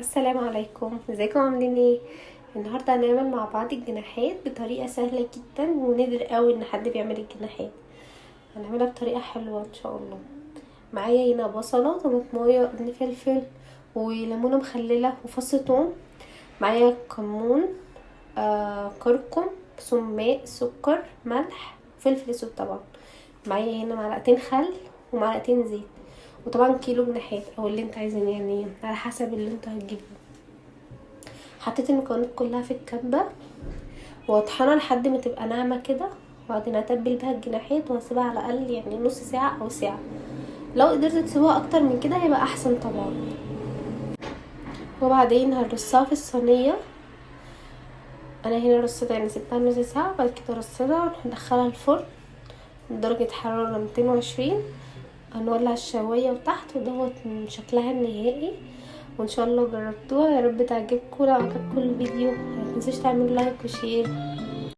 السلام عليكم، ازيكم عاملين ايه؟ النهارده هنعمل مع بعض الجناحات بطريقه سهله جدا، ونادر قوي ان حد بيعمل الجناحات. هنعملها بطريقه حلوه ان شاء الله. معايا هنا بصله، طماطمايه، قرن فلفل، وليمونه مخلله، وفص ثوم. معايا كمون، كركم، سماق، سكر، ملح، فلفل اسود طبعا. معايا هنا معلقتين خل ومعلقتين زيت، وطبعا كيلو جناحات او اللي انت عايزينه، يعني على حسب اللي انت هتجيبه. حطيت المكونات كلها في الكبة واطحنها لحد ما تبقى ناعمة كده، وبعدين اتبل بيها الجناحات واسيبها على الاقل يعني نص ساعة او ساعة. لو قدرت تسيبوها اكتر من كده هيبقى احسن طبعا. وبعدين هنرصها في الصينية. انا هنا رصيتها يعني سبتها نص ساعة، بعد كده رصيتها وندخلها الفرن بدرجة حرارة 220. هنولع الشواية وتحت، ودوت من شكلها النهائي. وان شاء الله جربتوها، يا رب تعجبكم. لو عجبكم الفيديو متنسوش تعملوا لايك وشير.